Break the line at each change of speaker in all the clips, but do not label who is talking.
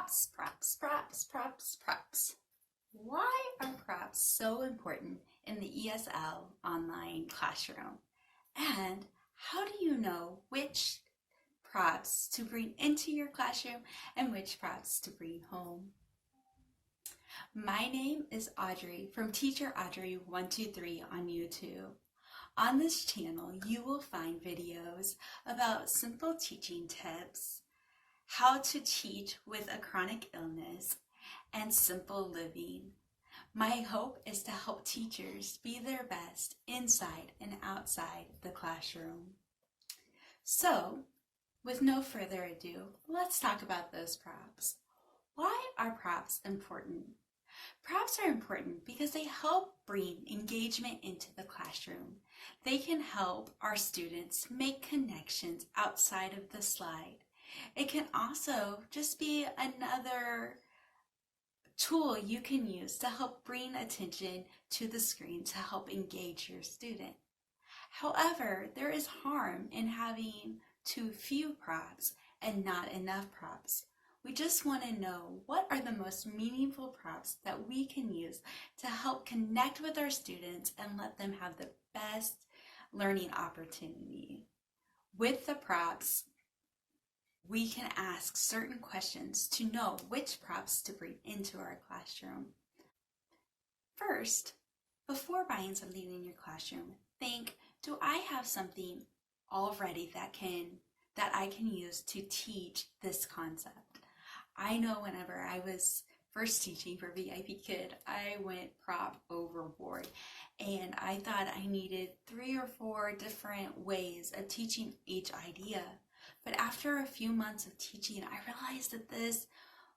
Props, props, props, props, props. Why are props so important in the ESL online classroom? And how do you know which props to bring into your classroom and which props to bring home? My name is Audrey from Teacher Audrey 123 on YouTube. On this channel, you will find videos about simple teaching tips, how to teach with a chronic illness, and simple living. My hope is to help teachers be their best inside and outside the classroom. So, with no further ado, let's talk about those props. Why are props important? Props are important because they help bring engagement into the classroom. They can help our students make connections outside of the slide. It can also just be another tool you can use to help bring attention to the screen to help engage your student. However, there is harm in having too few props and not enough props. We just want to know what are the most meaningful props that we can use to help connect with our students and let them have the best learning opportunity. With the props, we can ask certain questions to know which props to bring into our classroom. First, before buying something in your classroom, think, do I have something already that I can use to teach this concept? I know whenever I was first teaching for VIPKid, I went prop overboard, and I thought I needed 3 or 4 different ways of teaching each idea. But after a few months of teaching, I realized that this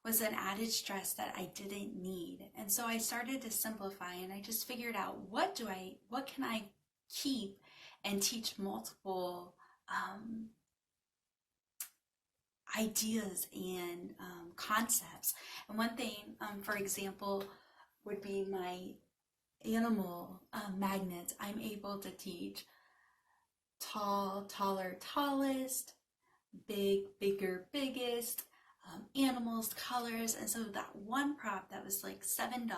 was an added stress that I didn't need. And so I started to simplify, and I just figured out what can I keep and teach multiple ideas and concepts. And one thing, for example, would be my animal magnets. I'm able to teach tall, taller, tallest, big, bigger, biggest, animals, colors. And so that one prop that was like $7,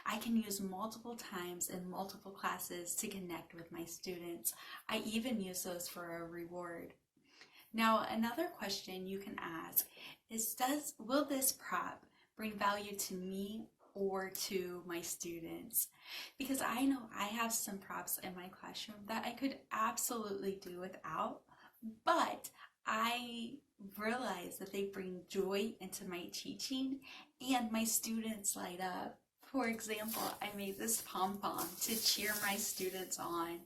I can use multiple times in multiple classes to connect with my students. I even use those for a reward. Now, another question you can ask is, will this prop bring value to me or to my students? Because I know I have some props in my classroom that I could absolutely do without, but I realize that they bring joy into my teaching and my students light up. For example, I made this pom-pom to cheer my students on,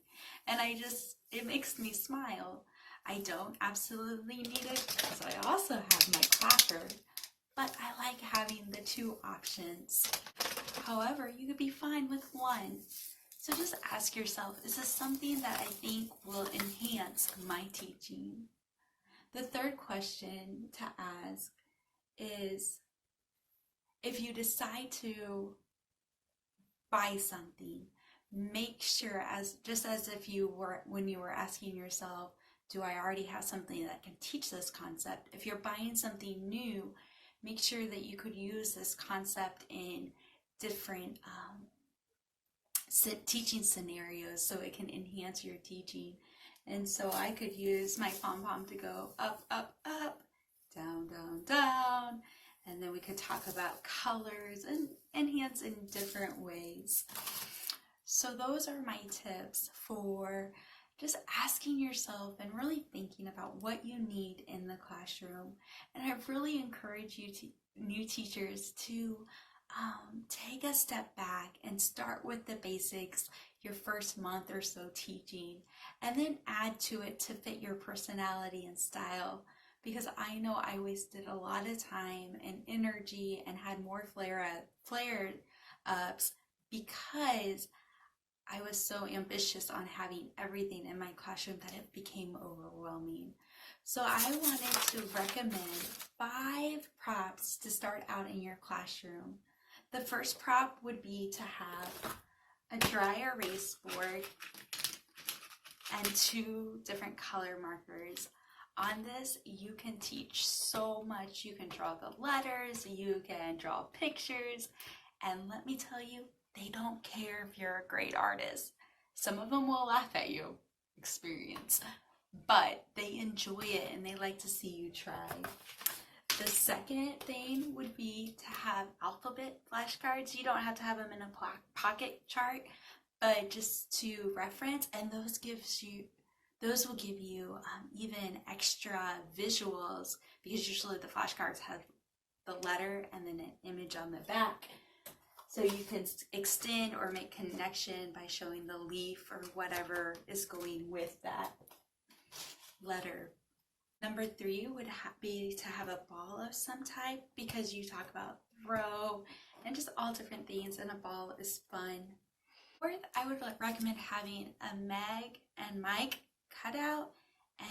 and it makes me smile. I don't absolutely need it because I also have my clapper, but I like having the 2 options. However, you could be fine with 1. So just ask yourself, is this something that I think will enhance my teaching? The third question to ask is, if you decide to buy something, make sure, just as if when you were asking yourself, do I already have something that can teach this concept? If you're buying something new, make sure that you could use this concept in different teaching scenarios so it can enhance your teaching. And so I could use my pom-pom to go up, up, up, down, down, down. And then we could talk about colors and enhance in different ways. So those are my tips for just asking yourself and really thinking about what you need in the classroom. And I really encourage new teachers to take a step back and start with the basics your first month or so teaching, and then add to it to fit your personality and style. Because I know I wasted a lot of time and energy and had more flare-ups because I was so ambitious on having everything in my classroom that it became overwhelming. So I wanted to recommend 5 props to start out in your classroom. The first prop would be to have a dry erase board and 2 different color markers. on this, you can teach so much. You can draw the letters, you can draw pictures, and let me tell you, they don't care if you're a great artist. Some of them will laugh at you, experience, but they enjoy it and they like to see you try. The second thing would be to have alphabet flashcards. You don't have to have them in a pocket chart, but just to reference, and those will give you even extra visuals, because usually the flashcards have the letter and then an image on the back. So you can extend or make connection by showing the leaf or whatever is going with that letter. Number 3 would be to have a ball of some type, because you talk about throw and just all different things, and a ball is fun. Fourth, I would recommend having a Meg and Mike cutout,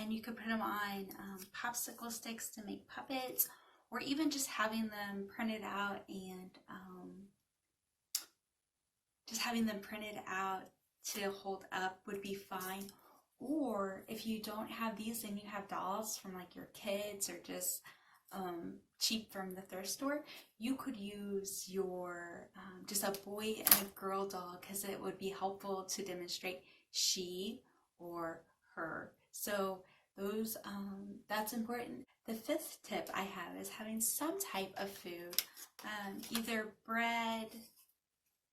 and you could put them on popsicle sticks to make puppets, or even just having them printed out and to hold up would be fine. Or if you don't have these and you have dolls from like your kids or just cheap from the thrift store, you could use your just a boy and a girl doll, because it would be helpful to demonstrate she or her. So those that's important. The 5th tip I have is having some type of food, either bread,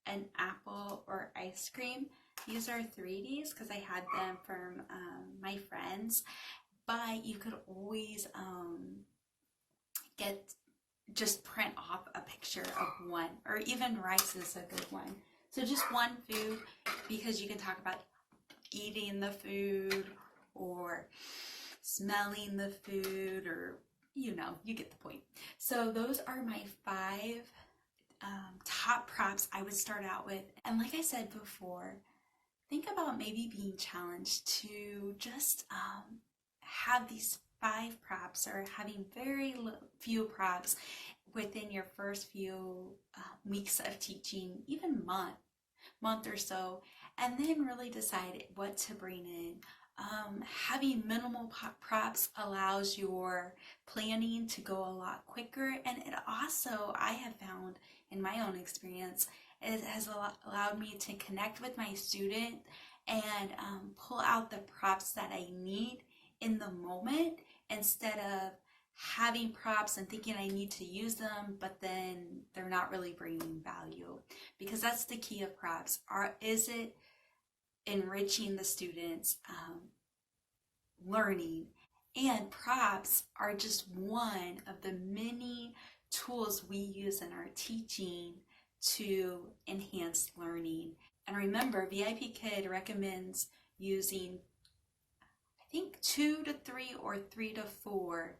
an apple, or ice cream. These are 3Ds because I had them from my friends, but you could always just print off a picture of one, or even rice is a good one. So just one food, because you can talk about eating the food or smelling the food, or you get the point. So those are my 5 top props I would start out with. And like I said before, think about maybe being challenged to just have these 5 props, or having very few props within your first few weeks of teaching, even month or so, and then really decide what to bring in. Having minimal props allows your planning to go a lot quicker, and it also, I have found in my own experience, it has allowed me to connect with my student and pull out the props that I need in the moment, instead of having props and thinking I need to use them, but then they're not really bringing value. Because that's the key of props. Is it enriching the students' learning? And props are just one of the many tools we use in our teaching to enhance learning. And remember, VIPKid recommends using, I think, 2 to 3 or 3 to 4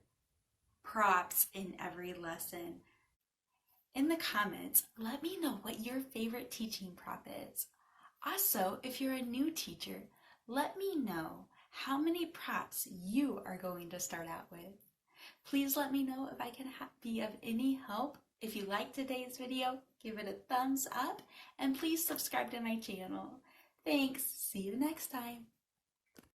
props in every lesson. In the comments, let me know what your favorite teaching prop is. Also, if you're a new teacher, let me know how many props you are going to start out with. Please let me know if I can be of any help. If you liked today's video, give it a thumbs up, and please subscribe to my channel. Thanks. See you next time.